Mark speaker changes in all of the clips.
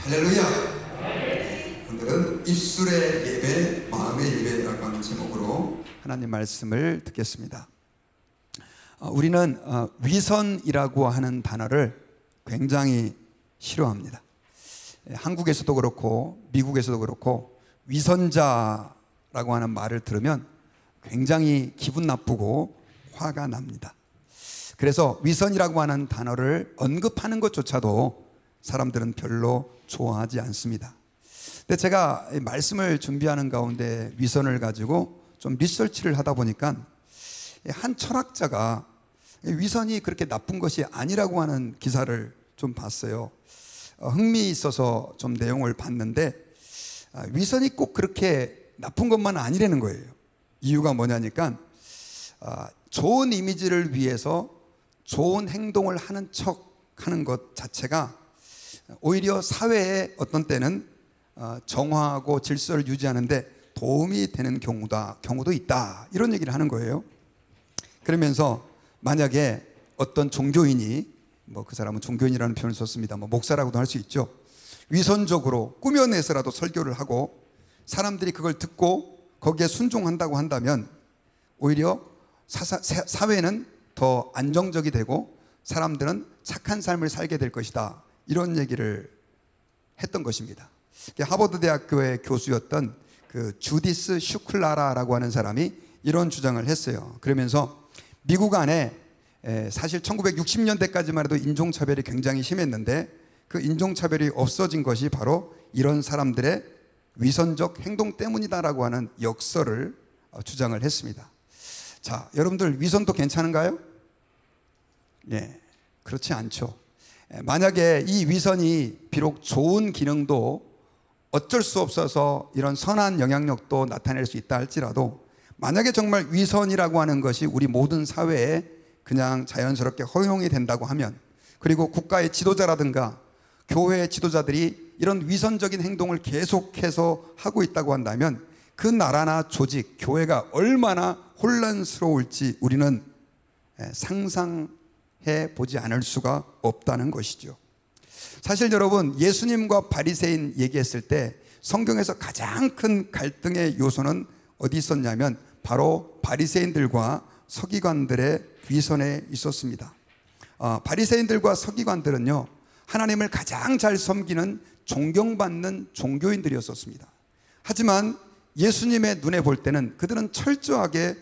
Speaker 1: 할렐루야. 오늘은 입술의 예배, 마음의 예배라고 하는 제목으로 하나님 말씀을 듣겠습니다. 우리는 위선이라고 하는 단어를 굉장히 싫어합니다. 한국에서도 그렇고 미국에서도 그렇고 위선자라고 하는 말을 들으면 굉장히 기분 나쁘고 화가 납니다. 그래서 위선이라고 하는 단어를 언급하는 것조차도 사람들은 별로 좋아하지 않습니다. 근데 제가 말씀을 준비하는 가운데 위선을 가지고 좀 리서치를 하다 보니까 한 철학자가 위선이 그렇게 나쁜 것이 아니라고 하는 기사를 좀 봤어요. 흥미 있어서 좀 내용을 봤는데 위선이 꼭 그렇게 나쁜 것만 아니라는 거예요. 이유가 뭐냐니까 좋은 이미지를 위해서 좋은 행동을 하는 척 하는 것 자체가 오히려 사회에 어떤 때는 정화하고 질서를 유지하는데 도움이 되는 경우도 있다, 이런 얘기를 하는 거예요. 그러면서 만약에 어떤 종교인이 그 사람은 종교인이라는 표현을 썼습니다. 목사라고도 할 수 있죠. 위선적으로 꾸며내서라도 설교를 하고 사람들이 그걸 듣고 거기에 순종한다고 한다면 오히려 사회는 더 안정적이 되고 사람들은 착한 삶을 살게 될 것이다, 이런 얘기를 했던 것입니다. 하버드 대학교의 교수였던 그 주디스 슈클라라라고 하는 사람이 이런 주장을 했어요. 그러면서 미국 안에 사실 1960년대까지만 해도 인종차별이 굉장히 심했는데 그 인종차별이 없어진 것이 바로 이런 사람들의 위선적 행동 때문이다라고 하는 역설을 주장을 했습니다. 자, 여러분들 위선도 괜찮은가요? 네, 그렇지 않죠. 만약에 이 위선이 비록 좋은 기능도 어쩔 수 없어서 이런 선한 영향력도 나타낼 수 있다 할지라도 만약에 정말 위선이라고 하는 것이 우리 모든 사회에 그냥 자연스럽게 허용이 된다고 하면, 그리고 국가의 지도자라든가 교회의 지도자들이 이런 위선적인 행동을 계속해서 하고 있다고 한다면 그 나라나 조직, 교회가 얼마나 혼란스러울지 우리는 상상해 보지 않을 수가 없다는 것이죠. 사실 여러분, 예수님과 바리새인 얘기했을 때 성경에서 가장 큰 갈등의 요소는 어디 있었냐면 바로 바리새인들과 서기관들의 위선에 있었습니다. 바리새인들과 서기관들은요, 하나님을 가장 잘 섬기는 존경받는 종교인들이었습니다. 하지만 예수님의 눈에 볼 때는 그들은 철저하게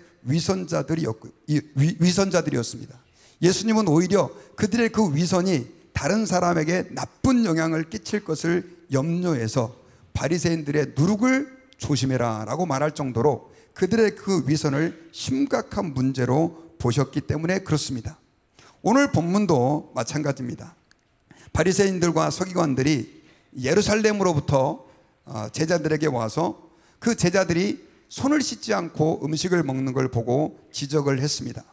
Speaker 1: 위선자들이었습니다. 예수님은 오히려 그들의 그 위선이 다른 사람에게 나쁜 영향을 끼칠 것을 염려해서 바리새인들의 누룩을 조심해라 라고 말할 정도로 그들의 그 위선을 심각한 문제로 보셨기 때문에 그렇습니다. 오늘 본문도 마찬가지입니다. 바리새인들과 서기관들이 예루살렘으로부터 제자들에게 와서 그 제자들이 손을 씻지 않고 음식을 먹는 걸 보고 지적을 했습니다.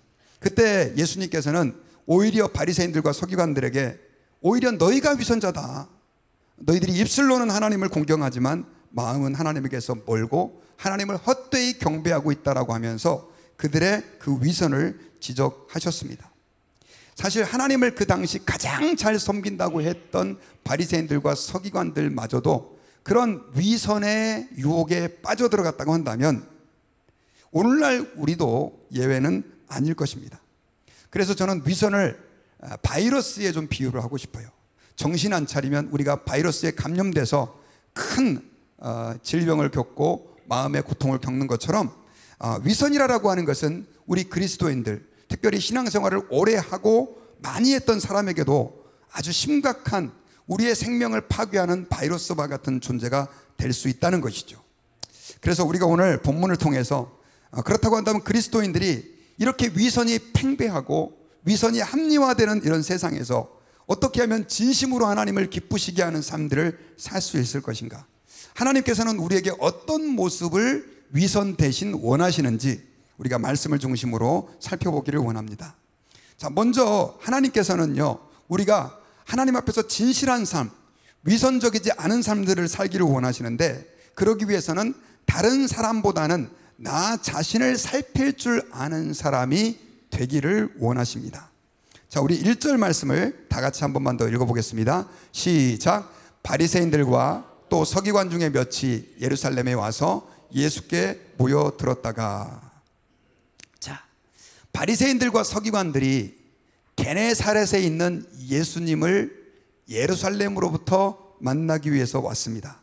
Speaker 1: 그때 예수님께서는 오히려 바리새인들과 서기관들에게 오히려 너희가 위선자다. 너희들이 입술로는 하나님을 공경하지만 마음은 하나님에게서 멀고 하나님을 헛되이 경배하고 있다라고 하면서 그들의 그 위선을 지적하셨습니다. 사실 하나님을 그 당시 가장 잘 섬긴다고 했던 바리새인들과 서기관들마저도 그런 위선의 유혹에 빠져들어갔다고 한다면 오늘날 우리도 예외는 아닐 것입니다. 그래서 저는 위선을 바이러스에 좀 비유를 하고 싶어요. 정신 안 차리면 우리가 바이러스에 감염돼서 큰 질병을 겪고 마음의 고통을 겪는 것처럼 위선이라고 하는 것은 우리 그리스도인들, 특별히 신앙생활을 오래 하고 많이 했던 사람에게도 아주 심각한 우리의 생명을 파괴하는 바이러스와 같은 존재가 될 수 있다는 것이죠. 그래서 우리가 오늘 본문을 통해서 그렇다고 한다면 그리스도인들이 이렇게 위선이 팽배하고 위선이 합리화되는 이런 세상에서 어떻게 하면 진심으로 하나님을 기쁘시게 하는 삶들을 살 수 있을 것인가? 하나님께서는 우리에게 어떤 모습을 위선 대신 원하시는지 우리가 말씀을 중심으로 살펴보기를 원합니다. 자, 먼저 하나님께서는요, 우리가 하나님 앞에서 진실한 삶, 위선적이지 않은 삶들을 살기를 원하시는데, 그러기 위해서는 다른 사람보다는 나 자신을 살필 줄 아는 사람이 되기를 원하십니다. 자, 우리 1절 말씀을 다 같이 한 번만 더 읽어보겠습니다. 시작. 바리새인들과 또 서기관 중에 몇이 예루살렘에 와서 예수께 모여들었다가, 자, 바리새인들과 서기관들이 게네사렛에 있는 예수님을 예루살렘으로부터 만나기 위해서 왔습니다.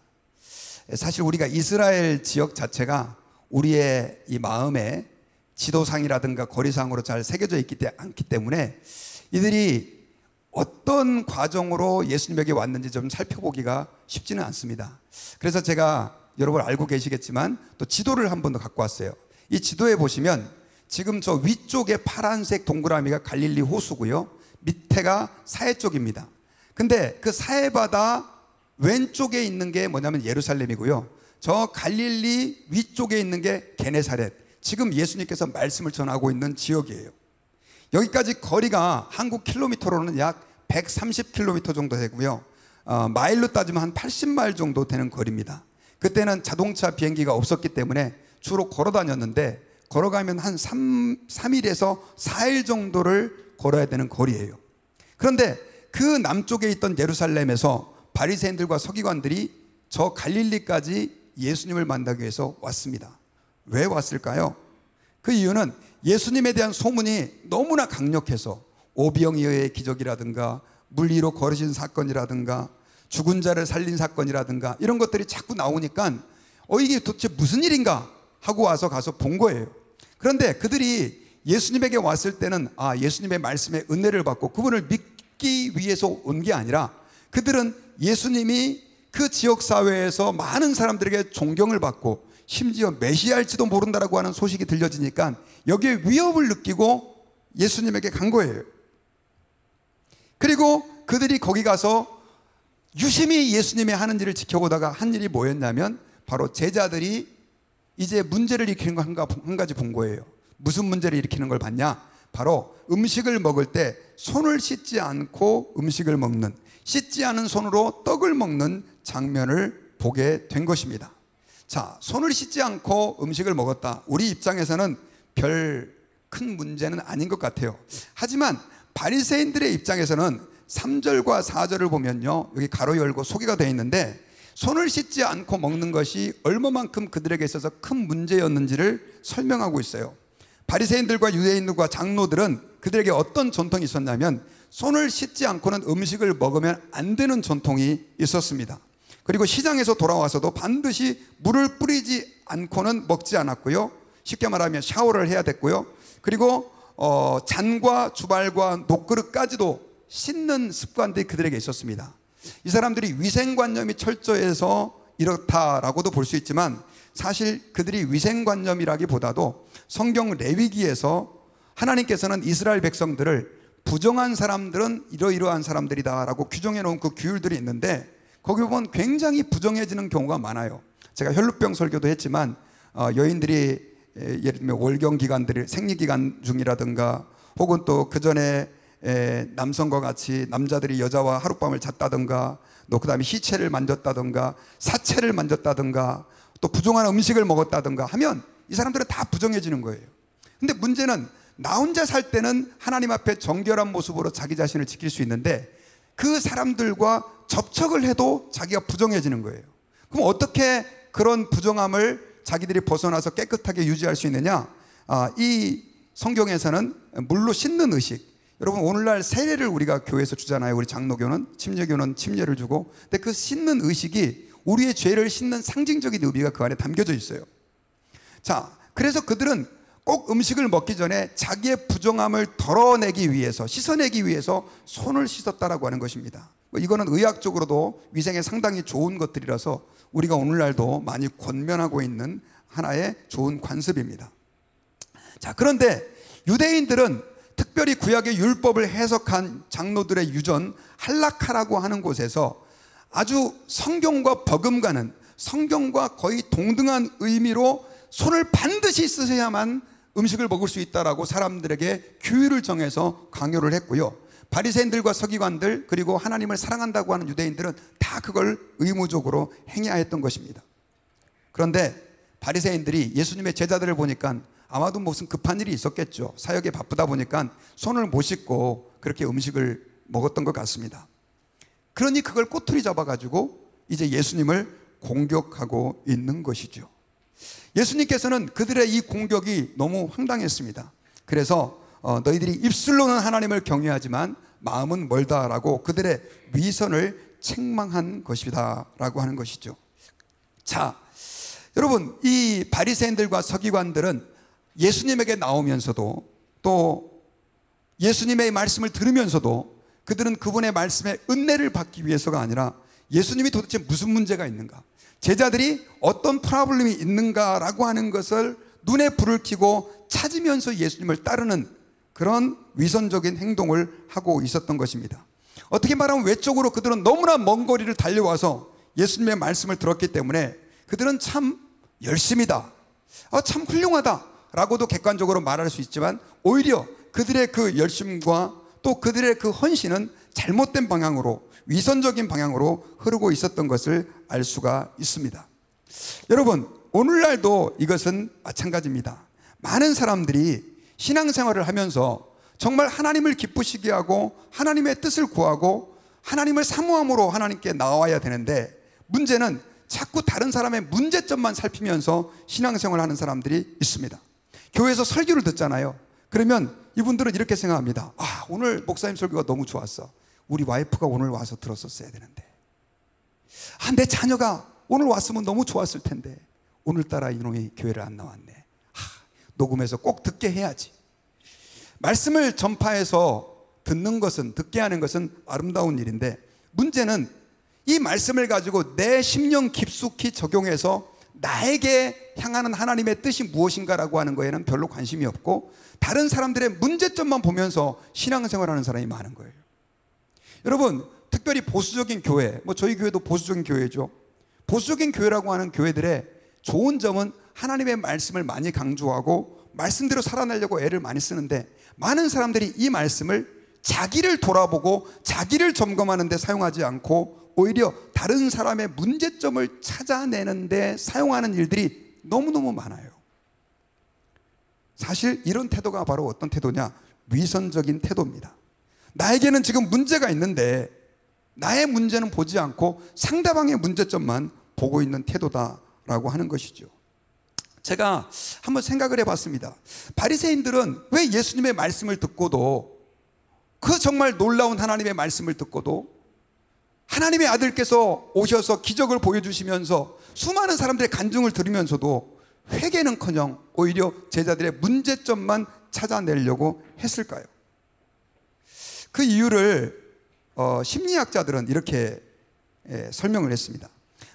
Speaker 1: 사실 우리가 이스라엘 지역 자체가 우리의 이 마음에 지도상이라든가 거리상으로 잘 새겨져 있지 않기 때문에 이들이 어떤 과정으로 예수님에게 왔는지 좀 살펴보기가 쉽지는 않습니다. 그래서 제가 여러분 알고 계시겠지만 또 지도를 한 번 더 갖고 왔어요. 이 지도에 보시면 지금 저 위쪽에 파란색 동그라미가 갈릴리 호수고요, 밑에가 사해 쪽입니다. 근데 그 사해바다 왼쪽에 있는 게 뭐냐면 예루살렘이고요, 저 갈릴리 위쪽에 있는 게 게네사렛, 지금 예수님께서 말씀을 전하고 있는 지역이에요. 여기까지 거리가 한국 킬로미터로는 약 130km 정도 되고요, 마일로 따지면 한 80마일 정도 되는 거리입니다. 그때는 자동차 비행기가 없었기 때문에 주로 걸어 다녔는데 걸어가면 한 3일에서 4일 정도를 걸어야 되는 거리예요. 그런데 그 남쪽에 있던 예루살렘에서 바리새인들과 서기관들이 저 갈릴리까지 예수님을 만나기 위해서 왔습니다. 왜 왔을까요? 그 이유는 예수님에 대한 소문이 너무나 강력해서 오병이어의 기적이라든가 물 위로 걸으신 사건이라든가 죽은 자를 살린 사건이라든가 이런 것들이 자꾸 나오니까 이게 도대체 무슨 일인가 하고 와서 가서 본 거예요. 그런데 그들이 예수님에게 왔을 때는 예수님의 말씀에 은혜를 받고 그분을 믿기 위해서 온 게 아니라 그들은 예수님이 그 지역사회에서 많은 사람들에게 존경을 받고 심지어 메시아일지도 모른다라고 하는 소식이 들려지니까 여기에 위협을 느끼고 예수님에게 간 거예요. 그리고 그들이 거기 가서 유심히 예수님이 하는 일을 지켜보다가 한 일이 뭐였냐면 바로 제자들이 이제 문제를 일으키는 거 한 가지 본 거예요. 무슨 문제를 일으키는 걸 봤냐? 바로 음식을 먹을 때 손을 씻지 않고 음식을 먹는, 씻지 않은 손으로 떡을 먹는 장면을 보게 된 것입니다. 자, 손을 씻지 않고 음식을 먹었다. 우리 입장에서는 별 큰 문제는 아닌 것 같아요. 하지만 바리새인들의 입장에서는 3절과 4절을 보면요, 여기 가로 열고 소개가 되어 있는데 손을 씻지 않고 먹는 것이 얼마만큼 그들에게 있어서 큰 문제였는지를 설명하고 있어요. 바리새인들과 유대인들과 장로들은 그들에게 어떤 전통이 있었냐면 손을 씻지 않고는 음식을 먹으면 안 되는 전통이 있었습니다. 그리고 시장에서 돌아와서도 반드시 물을 뿌리지 않고는 먹지 않았고요, 쉽게 말하면 샤워를 해야 됐고요, 그리고 잔과 주발과 녹그릇까지도 씻는 습관들이 그들에게 있었습니다. 이 사람들이 위생관념이 철저해서 이렇다라고도 볼 수 있지만 사실 그들이 위생관념이라기보다도 성경 레위기에서 하나님께서는 이스라엘 백성들을 부정한 사람들은 이러이러한 사람들이다라고 규정해 놓은 그 규율들이 있는데 거기 보면 굉장히 부정해지는 경우가 많아요. 제가 혈루병 설교도 했지만 여인들이 예를 들면 월경기간들이 생리기간 중이라든가 혹은 또 그 전에 남성과 같이 남자들이 여자와 하룻밤을 잤다든가 또 그 다음에 시체를 만졌다든가 사체를 만졌다든가 또 부정한 음식을 먹었다든가 하면 이 사람들은 다 부정해지는 거예요. 근데 문제는 나 혼자 살 때는 하나님 앞에 정결한 모습으로 자기 자신을 지킬 수 있는데 그 사람들과 접촉을 해도 자기가 부정해지는 거예요. 그럼 어떻게 그런 부정함을 자기들이 벗어나서 깨끗하게 유지할 수 있느냐? 이 성경에서는 물로 씻는 의식, 여러분 오늘날 세례를 우리가 교회에서 주잖아요. 우리 장로교는, 침례교는 침례를 주고, 근데 그 씻는 의식이 우리의 죄를 씻는 상징적인 의미가 그 안에 담겨져 있어요. 자, 그래서 그들은 꼭 음식을 먹기 전에 자기의 부정함을 덜어내기 위해서, 씻어내기 위해서 손을 씻었다라고 하는 것입니다. 이거는 의학적으로도 위생에 상당히 좋은 것들이라서 우리가 오늘날도 많이 권면하고 있는 하나의 좋은 관습입니다. 자, 그런데 유대인들은 특별히 구약의 율법을 해석한 장로들의 유전 할라카라고 하는 곳에서 아주 성경과 버금가는, 성경과 거의 동등한 의미로 손을 반드시 씻어야만 음식을 먹을 수 있다라고 사람들에게 규율을 정해서 강요를 했고요, 바리새인들과 서기관들 그리고 하나님을 사랑한다고 하는 유대인들은 다 그걸 의무적으로 행해야 했던 것입니다. 그런데 바리새인들이 예수님의 제자들을 보니까 아마도 무슨 급한 일이 있었겠죠. 사역에 바쁘다 보니까 손을 못 씻고 그렇게 음식을 먹었던 것 같습니다. 그러니 그걸 꼬투리 잡아가지고 이제 예수님을 공격하고 있는 것이죠. 예수님께서는 그들의 이 공격이 너무 황당했습니다. 그래서 너희들이 입술로는 하나님을 경외하지만 마음은 멀다라고 그들의 위선을 책망한 것이다 라고 하는 것이죠. 자, 여러분, 이 바리새인들과 서기관들은 예수님에게 나오면서도 또 예수님의 말씀을 들으면서도 그들은 그분의 말씀에 은혜를 받기 위해서가 아니라 예수님이 도대체 무슨 문제가 있는가, 제자들이 어떤 프로블럼이 있는가라고 하는 것을 눈에 불을 켜고 찾으면서 예수님을 따르는 그런 위선적인 행동을 하고 있었던 것입니다. 어떻게 말하면 외적으로 그들은 너무나 먼 거리를 달려와서 예수님의 말씀을 들었기 때문에 그들은 참 열심이다, 참 훌륭하다 라고도 객관적으로 말할 수 있지만 오히려 그들의 그 열심과 또 그들의 그 헌신은 잘못된 방향으로, 위선적인 방향으로 흐르고 있었던 것을 알 수가 있습니다. 여러분, 오늘날도 이것은 마찬가지입니다. 많은 사람들이 신앙생활을 하면서 정말 하나님을 기쁘시게 하고 하나님의 뜻을 구하고 하나님을 사모함으로 하나님께 나와야 되는데, 문제는 자꾸 다른 사람의 문제점만 살피면서 신앙생활을 하는 사람들이 있습니다. 교회에서 설교를 듣잖아요. 그러면 이분들은 이렇게 생각합니다. 오늘 목사님 설교가 너무 좋았어. 우리 와이프가 오늘 와서 들었었어야 되는데, 내 자녀가 오늘 왔으면 너무 좋았을 텐데 오늘따라 이놈이 교회를 안 나왔네. 녹음해서 꼭 듣게 해야지. 말씀을 전파해서 듣게 하는 것은 아름다운 일인데, 문제는 이 말씀을 가지고 내 심령 깊숙이 적용해서 나에게 향하는 하나님의 뜻이 무엇인가라고 하는 거에는 별로 관심이 없고 다른 사람들의 문제점만 보면서 신앙생활하는 사람이 많은 거예요. 여러분, 특별히 보수적인 교회, 저희 교회도 보수적인 교회죠. 보수적인 교회라고 하는 교회들의 좋은 점은 하나님의 말씀을 많이 강조하고 말씀대로 살아내려고 애를 많이 쓰는데, 많은 사람들이 이 말씀을 자기를 돌아보고 자기를 점검하는 데 사용하지 않고 오히려 다른 사람의 문제점을 찾아내는 데 사용하는 일들이 너무너무 많아요. 사실 이런 태도가 바로 어떤 태도냐? 위선적인 태도입니다. 나에게는 지금 문제가 있는데 나의 문제는 보지 않고 상대방의 문제점만 보고 있는 태도다라고 하는 것이죠. 제가 한번 생각을 해봤습니다. 바리새인들은 왜 예수님의 말씀을 듣고도, 그 정말 놀라운 하나님의 말씀을 듣고도 하나님의 아들께서 오셔서 기적을 보여주시면서 수많은 사람들의 간증을 들으면서도 회개는커녕 오히려 제자들의 문제점만 찾아내려고 했을까요? 그 이유를 심리학자들은 이렇게 설명을 했습니다.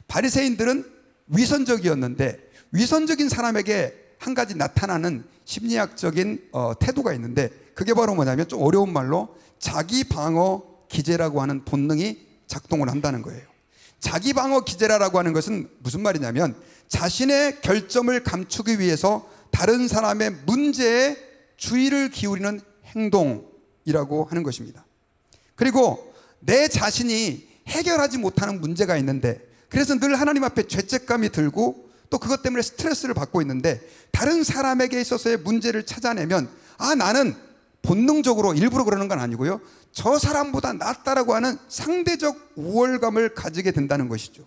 Speaker 1: 바리새인들은 위선적이었는데, 위선적인 사람에게 한 가지 나타나는 심리학적인 태도가 있는데, 그게 바로 뭐냐면 좀 어려운 말로 자기 방어 기제라고 하는 본능이 작동을 한다는 거예요. 자기 방어 기제라고 하는 것은 무슨 말이냐면 자신의 결점을 감추기 위해서 다른 사람의 문제에 주의를 기울이는 행동이라고 하는 것입니다. 그리고 내 자신이 해결하지 못하는 문제가 있는데, 그래서 늘 하나님 앞에 죄책감이 들고 또 그것 때문에 스트레스를 받고 있는데, 다른 사람에게 있어서의 문제를 찾아내면 나는 본능적으로 일부러 그러는 건 아니고요, 저 사람보다 낫다라고 하는 상대적 우월감을 가지게 된다는 것이죠.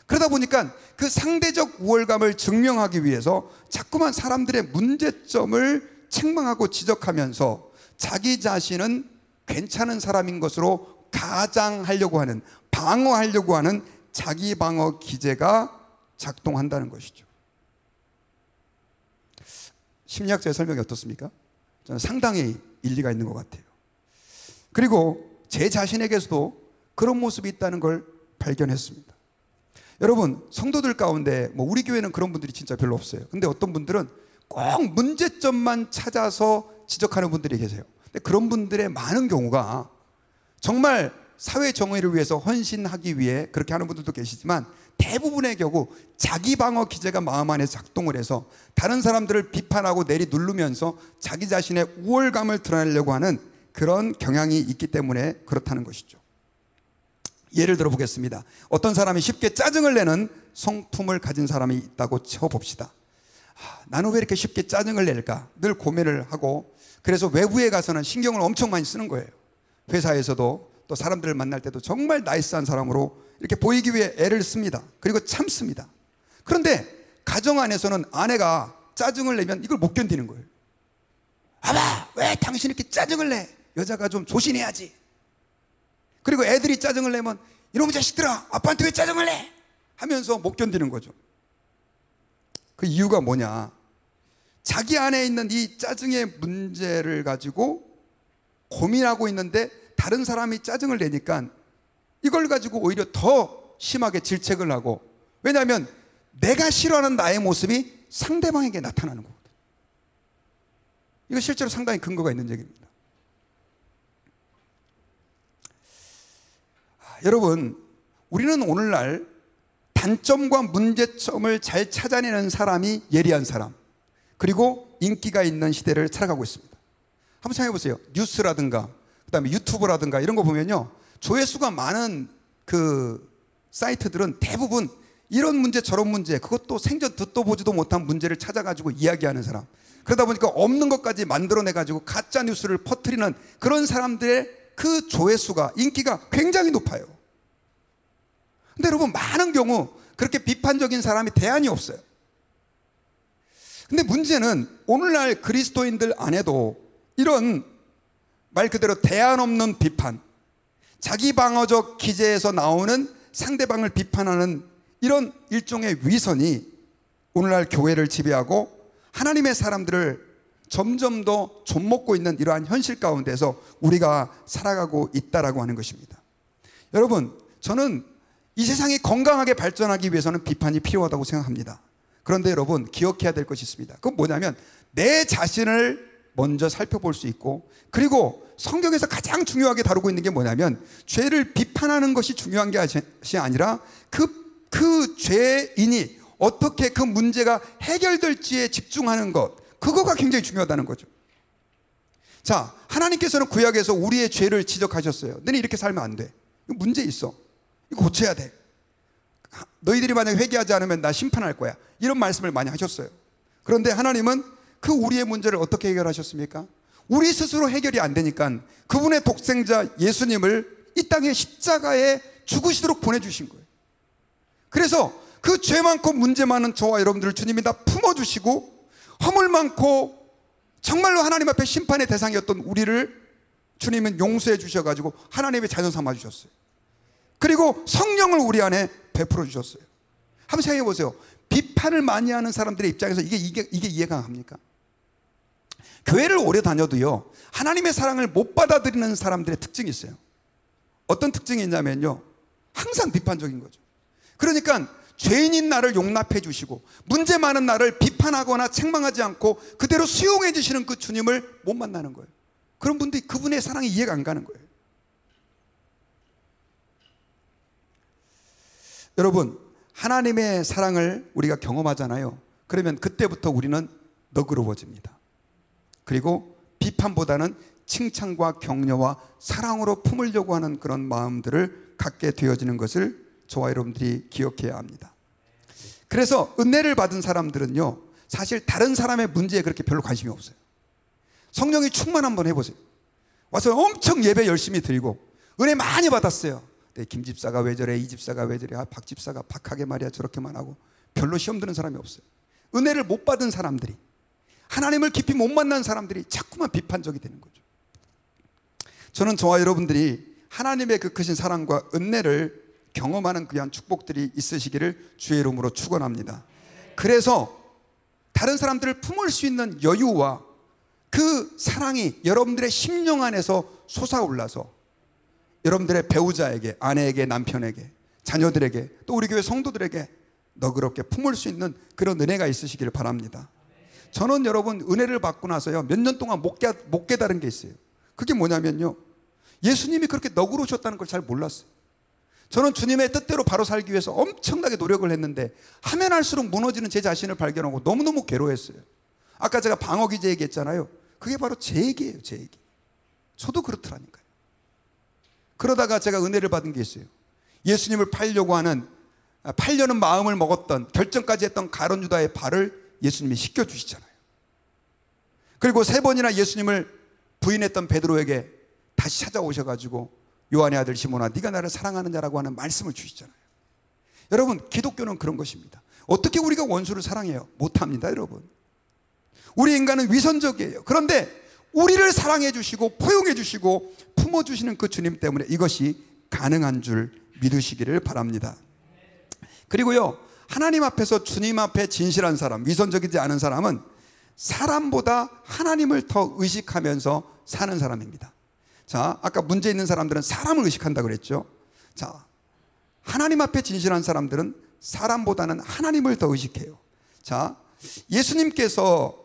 Speaker 1: 그러다 보니까 그 상대적 우월감을 증명하기 위해서 자꾸만 사람들의 문제점을 책망하고 지적하면서 자기 자신은 괜찮은 사람인 것으로 가장하려고 하는, 방어하려고 하는 자기 방어 기제가 작동한다는 것이죠. 심리학자의 설명이 어떻습니까? 저는 상당히 일리가 있는 것 같아요. 그리고 제 자신에게서도 그런 모습이 있다는 걸 발견했습니다. 여러분, 성도들 가운데 우리 교회는 그런 분들이 진짜 별로 없어요. 근데 어떤 분들은 꼭 문제점만 찾아서 지적하는 분들이 계세요. 근데 그런 분들의 많은 경우가 정말 사회 정의를 위해서 헌신하기 위해 그렇게 하는 분들도 계시지만, 대부분의 경우 자기 방어 기제가 마음 안에 작동을 해서 다른 사람들을 비판하고 내리누르면서 자기 자신의 우월감을 드러내려고 하는 그런 경향이 있기 때문에 그렇다는 것이죠. 예를 들어 보겠습니다. 어떤 사람이 쉽게 짜증을 내는 성품을 가진 사람이 있다고 쳐봅시다. 나는 왜 이렇게 쉽게 짜증을 낼까 늘 고민을 하고, 그래서 외부에 가서는 신경을 엄청 많이 쓰는 거예요. 회사에서도 또 사람들을 만날 때도 정말 나이스한 사람으로 이렇게 보이기 위해 애를 씁니다. 그리고 참습니다. 그런데 가정 안에서는 아내가 짜증을 내면 이걸 못 견디는 거예요. 아빠, 왜 당신 이렇게 짜증을 내? 여자가 좀 조심해야지. 그리고 애들이 짜증을 내면 이놈의 자식들아, 아빠한테 왜 짜증을 내? 하면서 못 견디는 거죠. 그 이유가 뭐냐? 자기 안에 있는 이 짜증의 문제를 가지고 고민하고 있는데 다른 사람이 짜증을 내니까 이걸 가지고 오히려 더 심하게 질책을 하고, 왜냐하면 내가 싫어하는 나의 모습이 상대방에게 나타나는 거거든요. 이거 실제로 상당히 근거가 있는 얘기입니다. 여러분, 우리는 오늘날 단점과 문제점을 잘 찾아내는 사람이 예리한 사람, 그리고 인기가 있는 시대를 살아가고 있습니다. 한번 생각해 보세요. 뉴스라든가 그다음에 유튜브라든가 이런 거 보면요, 조회수가 많은 그 사이트들은 대부분 이런 문제 저런 문제, 그것도 생전 듣도 보지도 못한 문제를 찾아가지고 이야기하는 사람, 그러다 보니까 없는 것까지 만들어내가지고 가짜 뉴스를 퍼뜨리는 그런 사람들의 그 조회수가, 인기가 굉장히 높아요. 근데 여러분, 많은 경우 그렇게 비판적인 사람이 대안이 없어요. 근데 문제는 오늘날 그리스도인들 안에도 이런 말 그대로 대안 없는 비판, 자기 방어적 기제에서 나오는 상대방을 비판하는 이런 일종의 위선이 오늘날 교회를 지배하고 하나님의 사람들을 점점 더 좀먹고 있는 이러한 현실 가운데서 우리가 살아가고 있다라고 하는 것입니다. 여러분, 저는 이 세상이 건강하게 발전하기 위해서는 비판이 필요하다고 생각합니다. 그런데 여러분, 기억해야 될 것이 있습니다. 그건 뭐냐면 내 자신을 먼저 살펴볼 수 있고, 그리고 성경에서 가장 중요하게 다루고 있는 게 뭐냐면 죄를 비판하는 것이 중요한 것이 아니라 그 죄인이 어떻게 그 문제가 해결될지에 집중하는 것, 그거가 굉장히 중요하다는 거죠. 자, 하나님께서는 구약에서 우리의 죄를 지적하셨어요. 너네 이렇게 살면 안 돼. 이거 문제 있어. 이거 고쳐야 돼. 너희들이 만약 회개하지 않으면 나 심판할 거야. 이런 말씀을 많이 하셨어요. 그런데 하나님은 그 우리의 문제를 어떻게 해결하셨습니까? 우리 스스로 해결이 안 되니까 그분의 독생자 예수님을 이 땅의 십자가에 죽으시도록 보내주신 거예요. 그래서 그 죄 많고 문제 많은 저와 여러분들을 주님이 다 품어주시고, 허물 많고 정말로 하나님 앞에 심판의 대상이었던 우리를 주님은 용서해 주셔가지고 하나님의 자녀 삼아 주셨어요. 그리고 성령을 우리 안에 베풀어 주셨어요. 한번 생각해 보세요. 비판을 많이 하는 사람들의 입장에서 이게 이해가 갑니까? 교회를 오래 다녀도요, 하나님의 사랑을 못 받아들이는 사람들의 특징이 있어요. 어떤 특징이 있냐면요, 항상 비판적인 거죠. 그러니까 죄인인 나를 용납해 주시고 문제 많은 나를 비판하거나 책망하지 않고 그대로 수용해 주시는 그 주님을 못 만나는 거예요. 그런 분들이 그분의 사랑이 이해가 안 가는 거예요. 여러분, 하나님의 사랑을 우리가 경험하잖아요. 그러면 그때부터 우리는 너그러워집니다. 그리고 비판보다는 칭찬과 격려와 사랑으로 품으려고 하는 그런 마음들을 갖게 되어지는 것을 저와 여러분들이 기억해야 합니다. 그래서 은혜를 받은 사람들은요, 사실 다른 사람의 문제에 그렇게 별로 관심이 없어요. 성령이 충만 한번 해보세요. 와서 엄청 예배 열심히 드리고 은혜 많이 받았어요. 네, 김 집사가 왜 저래, 이 집사가 왜 저래, 박 집사가 박하게 말이야 저렇게만 하고, 별로 시험 드는 사람이 없어요. 은혜를 못 받은 사람들이, 하나님을 깊이 못 만난 사람들이 자꾸만 비판적이 되는 거죠. 저는 저와 여러분들이 하나님의 그 크신 사랑과 은혜를 경험하는 귀한 축복들이 있으시기를 주의 이름으로 축원합니다. 그래서 다른 사람들을 품을 수 있는 여유와 그 사랑이 여러분들의 심령 안에서 솟아올라서 여러분들의 배우자에게, 아내에게, 남편에게, 자녀들에게, 또 우리 교회 성도들에게 너그럽게 품을 수 있는 그런 은혜가 있으시기를 바랍니다. 저는 여러분 은혜를 받고 나서요, 몇 년 동안 못 깨달은 게 있어요. 그게 뭐냐면요, 예수님이 그렇게 너그러우셨다는 걸 잘 몰랐어요. 저는 주님의 뜻대로 바로 살기 위해서 엄청나게 노력을 했는데 하면 할수록 무너지는 제 자신을 발견하고 너무너무 괴로워했어요. 아까 제가 방어기제 얘기했잖아요. 그게 바로 제 얘기예요. 제 얘기. 저도 그렇더라니까요. 그러다가 제가 은혜를 받은 게 있어요. 예수님을 팔려는 마음을 먹었던, 결정까지 했던 가룟 유다의 발을 예수님이 씻겨주시잖아요. 그리고 3번이나 예수님을 부인했던 베드로에게 다시 찾아오셔가지고 요한의 아들 시몬아 네가 나를 사랑하는 자라고 하는 말씀을 주시잖아요. 여러분, 기독교는 그런 것입니다. 어떻게 우리가 원수를 사랑해요? 못합니다, 여러분. 우리 인간은 위선적이에요. 그런데 우리를 사랑해 주시고 포용해 주시고 품어 주시는 그 주님 때문에 이것이 가능한 줄 믿으시기를 바랍니다. 그리고요, 하나님 앞에서 주님 앞에 진실한 사람, 위선적이지 않은 사람은 사람보다 하나님을 더 의식하면서 사는 사람입니다. 자, 아까 문제 있는 사람들은 사람을 의식한다 그랬죠. 자, 하나님 앞에 진실한 사람들은 사람보다는 하나님을 더 의식해요. 자, 예수님께서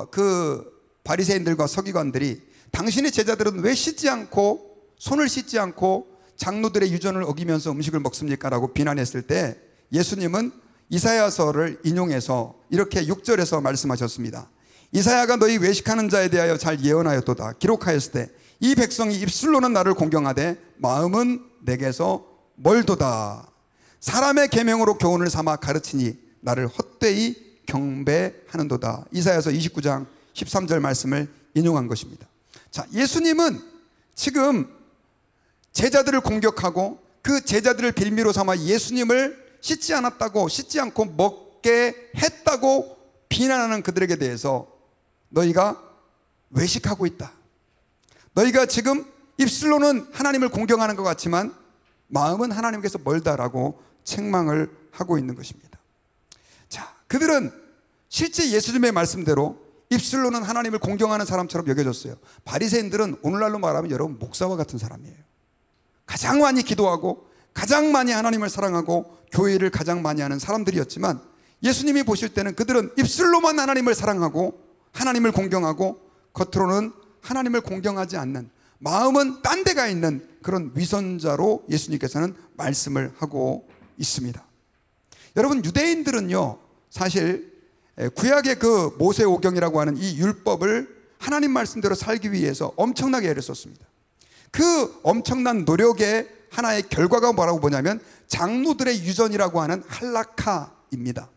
Speaker 1: 그 바리새인들과 서기관들이 당신의 제자들은 왜 씻지 않고 손을 씻지 않고 장로들의 유전을 어기면서 음식을 먹습니까? 라고 비난했을 때 예수님은 이사야서를 인용해서 이렇게 6절에서 말씀하셨습니다. 이사야가 너희 외식하는 자에 대하여 잘 예언하였도다. 기록하였을 때 이 백성이 입술로는 나를 공경하되 마음은 내게서 멀도다. 사람의 계명으로 교훈을 삼아 가르치니 나를 헛되이 경배하는도다. 이사야서 29장 13절 말씀을 인용한 것입니다. 자, 예수님은 지금 제자들을 공격하고 그 제자들을 빌미로 삼아 예수님을 씻지 않았다고, 씻지 않고 먹게 했다고 비난하는 그들에게 대해서 너희가 외식하고 있다. 너희가 지금 입술로는 하나님을 공경하는 것 같지만 마음은 하나님께서 멀다라고 책망을 하고 있는 것입니다. 자, 그들은 실제 예수님의 말씀대로 입술로는 하나님을 공경하는 사람처럼 여겨졌어요. 바리새인들은 오늘날로 말하면 여러분 목사와 같은 사람이에요. 가장 많이 기도하고 가장 많이 하나님을 사랑하고 교회를 가장 많이 하는 사람들이었지만 예수님이 보실 때는 그들은 입술로만 하나님을 사랑하고 하나님을 공경하고 겉으로는 하나님을 공경하지 않는, 마음은 딴 데가 있는 그런 위선자로 예수님께서는 말씀을 하고 있습니다. 여러분, 유대인들은요 사실 구약의 그 모세오경이라고 하는 이 율법을 하나님 말씀대로 살기 위해서 엄청나게 애를 썼습니다. 그 엄청난 노력의 하나의 결과가 뭐라고 보냐면 장로들의 유전이라고 하는 할라카입니다.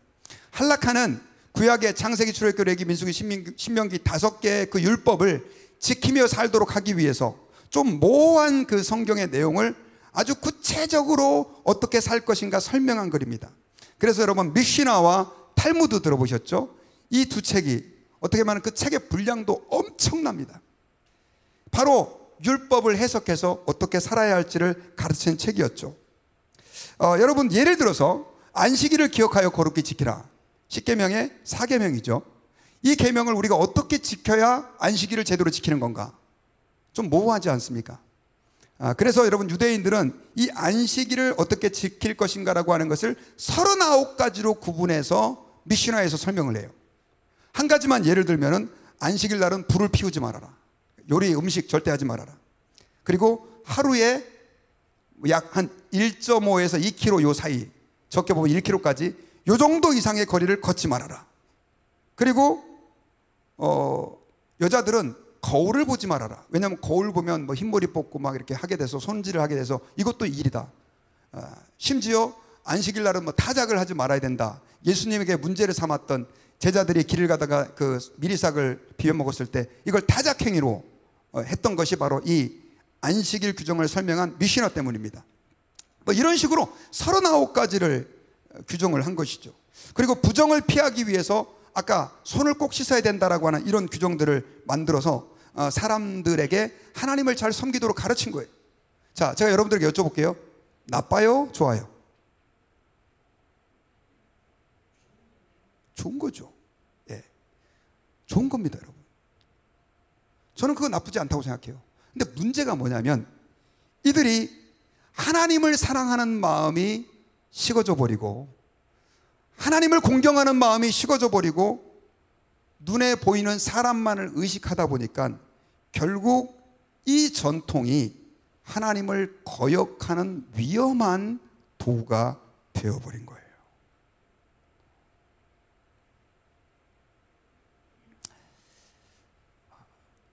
Speaker 1: 할라카는 구약의 창세기, 출애굽기, 레위기, 민수기, 신명기 5개의 그 율법을 지키며 살도록 하기 위해서 좀 모호한 그 성경의 내용을 아주 구체적으로 어떻게 살 것인가 설명한 글입니다. 그래서 여러분 미시나와 탈무드 들어보셨죠? 이 두 책이 어떻게 말하면 그 책의 분량도 엄청납니다. 바로 율법을 해석해서 어떻게 살아야 할지를 가르치는 책이었죠. 여러분, 예를 들어서 안식일을 기억하여 거룩히 지키라. 10계명의 4계명이죠. 이 계명을 우리가 어떻게 지켜야 안식일을 제대로 지키는 건가? 좀 모호하지 않습니까? 그래서 여러분, 유대인들은 이 안식일을 어떻게 지킬 것인가라고 하는 것을 39가지로 구분해서 미시나에서 설명을 해요. 한 가지만 예를 들면은 안식일 날은 불을 피우지 말아라. 요리 음식 절대 하지 말아라. 그리고 하루에 약 한 1.5에서 2km 요 사이, 적게 보면 1km까지 요 정도 이상의 거리를 걷지 말아라. 그리고 여자들은 거울을 보지 말아라. 왜냐하면 거울 보면 뭐 흰머리 뽑고 막 이렇게 하게 돼서 손질을 하게 돼서 이것도 일이다. 심지어 안식일 날은 뭐 타작을 하지 말아야 된다. 예수님에게 문제를 삼았던 제자들이 길을 가다가 그 미리싹을 비벼 먹었을 때 이걸 타작행위로 했던 것이 바로 이 안식일 규정을 설명한 미시나 때문입니다. 뭐 이런 식으로 39가지를 규정을 한 것이죠. 그리고 부정을 피하기 위해서 아까 손을 꼭 씻어야 된다라고 하는 이런 규정들을 만들어서 사람들에게 하나님을 잘 섬기도록 가르친 거예요. 자, 제가 여러분들에게 여쭤볼게요. 나빠요? 좋아요? 좋은 거죠. 예, 좋은 겁니다, 여러분. 저는 그거 나쁘지 않다고 생각해요. 근데 문제가 뭐냐면 이들이 하나님을 사랑하는 마음이 식어져 버리고 하나님을 공경하는 마음이 식어져 버리고 눈에 보이는 사람만을 의식하다 보니까 결국 이 전통이 하나님을 거역하는 위험한 도구가 되어버린 거예요.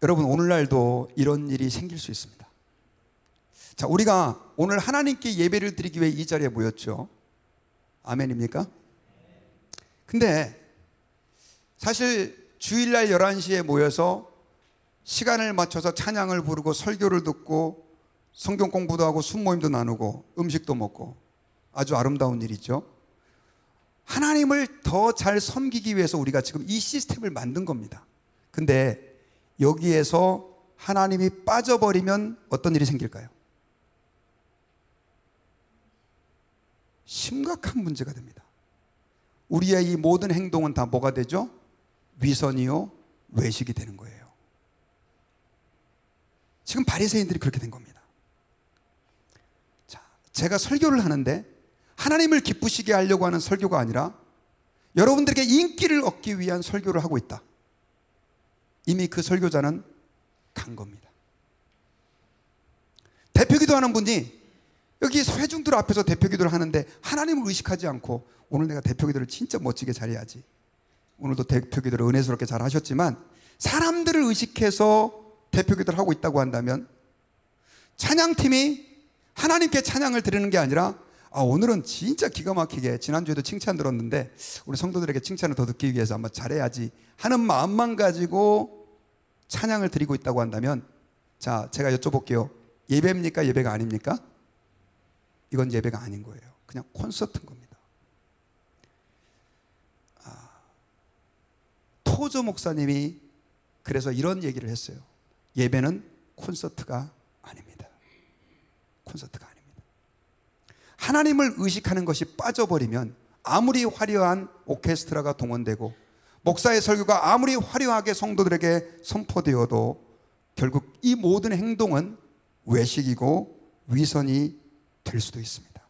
Speaker 1: 여러분, 오늘날도 이런 일이 생길 수 있습니다. 자, 우리가 오늘 하나님께 예배를 드리기 위해 이 자리에 모였죠. 아멘입니까? 근데 사실 주일날 11시에 모여서 시간을 맞춰서 찬양을 부르고 설교를 듣고 성경 공부도 하고 순모임도 나누고 음식도 먹고 아주 아름다운 일이죠. 하나님을 더 잘 섬기기 위해서 우리가 지금 이 시스템을 만든 겁니다. 근데 여기에서 하나님이 빠져버리면 어떤 일이 생길까요? 심각한 문제가 됩니다. 우리의 이 모든 행동은 다 뭐가 되죠? 위선이요, 외식이 되는 거예요. 지금 바리새인들이 그렇게 된 겁니다. 자, 제가 설교를 하는데 하나님을 기쁘시게 하려고 하는 설교가 아니라 여러분들에게 인기를 얻기 위한 설교를 하고 있다. 이미 그 설교자는 간 겁니다. 대표기도 하는 분이 여기 회중들 앞에서 대표기도를 하는데 하나님을 의식하지 않고 오늘 내가 대표기도를 진짜 멋지게 잘해야지. 오늘도 대표기도를 은혜스럽게 잘 하셨지만 사람들을 의식해서 대표기도를 하고 있다고 한다면 찬양팀이 하나님께 찬양을 드리는 게 아니라 오늘은 진짜 기가 막히게 지난주에도 칭찬 들었는데 우리 성도들에게 칭찬을 더 듣기 위해서 한번 잘해야지 하는 마음만 가지고 찬양을 드리고 있다고 한다면 자, 제가 여쭤볼게요. 예배입니까? 예배가 아닙니까? 이건 예배가 아닌 거예요. 그냥 콘서트인 겁니다. 토저 목사님이 그래서 이런 얘기를 했어요. 예배는 콘서트가 아닙니다. 콘서트가 아닙니다. 하나님을 의식하는 것이 빠져버리면 아무리 화려한 오케스트라가 동원되고 목사의 설교가 아무리 화려하게 성도들에게 선포되어도 결국 이 모든 행동은 외식이고 위선이 될 수도 있습니다.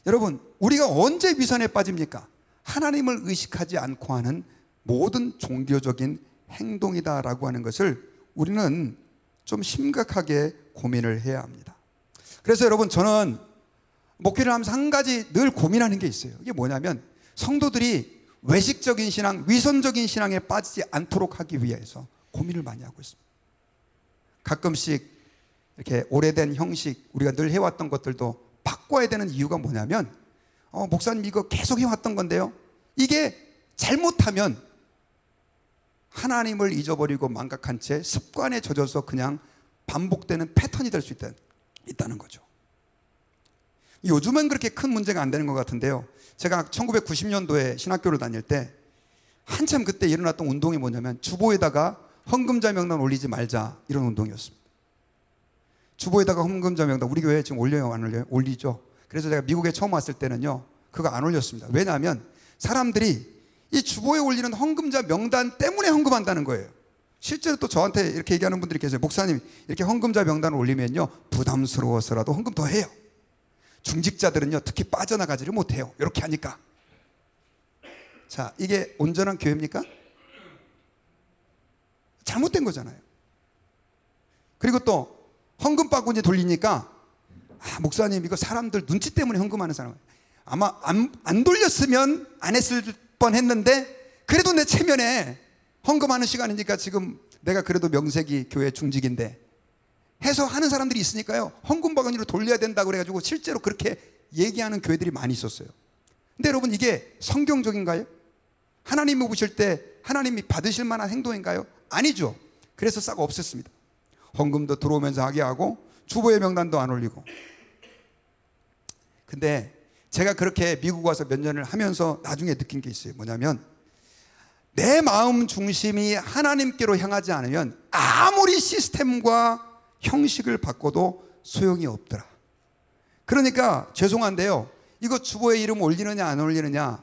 Speaker 1: 여러분, 우리가 언제 위선에 빠집니까? 하나님을 의식하지 않고 하는 모든 종교적인 행동이다라고 하는 것을 우리는 좀 심각하게 고민을 해야 합니다. 그래서 여러분, 저는 목회를 하면서 한 가지 늘 고민하는 게 있어요. 이게 뭐냐면 성도들이 외식적인 신앙, 위선적인 신앙에 빠지지 않도록 하기 위해서 고민을 많이 하고 있습니다. 가끔씩 이렇게 오래된 형식, 우리가 늘 해왔던 것들도 바꿔야 되는 이유가 뭐냐면 목사님 이거 계속 해왔던 건데요, 이게 잘못하면 하나님을 잊어버리고 망각한 채 습관에 젖어서 그냥 반복되는 패턴이 될 수 있다는 거죠. 요즘은 그렇게 큰 문제가 안 되는 것 같은데요, 제가 1990년도에 신학교를 다닐 때 한참 그때 일어났던 운동이 뭐냐면 주보에다가 헌금자 명단 올리지 말자, 이런 운동이었습니다. 주보에다가 헌금자 명단, 우리 교회에 지금 올려요, 안 올려요? 올리죠. 그래서 제가 미국에 처음 왔을 때는요 그거 안 올렸습니다. 왜냐하면 사람들이 이 주보에 올리는 헌금자 명단 때문에 헌금한다는 거예요. 실제로 또 저한테 이렇게 얘기하는 분들이 계세요. 목사님, 이렇게 헌금자 명단을 올리면요 부담스러워서라도 헌금 더 해요. 중직자들은요 특히 빠져나가지를 못해요. 이렇게 하니까. 자, 이게 온전한 교회입니까? 잘못된 거잖아요. 그리고 또 헌금 바구니 돌리니까 목사님 이거 사람들 눈치 때문에 헌금하는 사람, 아마 안 돌렸으면 안 했을 뻔했는데 그래도 내 체면에 헌금하는 시간이니까 지금 내가 그래도 명색이 교회 중직인데 해서 하는 사람들이 있으니까요 헌금 바구니로 돌려야 된다고 그래가지고 실제로 그렇게 얘기하는 교회들이 많이 있었어요. 근데 여러분, 이게 성경적인가요? 하나님이 보실 때 하나님이 받으실 만한 행동인가요? 아니죠. 그래서 싹 없앴습니다. 헌금도 들어오면서 하게 하고 주보의 명단도 안 올리고. 근데 제가 그렇게 미국 와서 몇 년을 하면서 나중에 느낀 게 있어요. 뭐냐면 내 마음 중심이 하나님께로 향하지 않으면 아무리 시스템과 형식을 바꿔도 소용이 없더라. 그러니까 죄송한데요, 이거 주보에 이름 올리느냐 안 올리느냐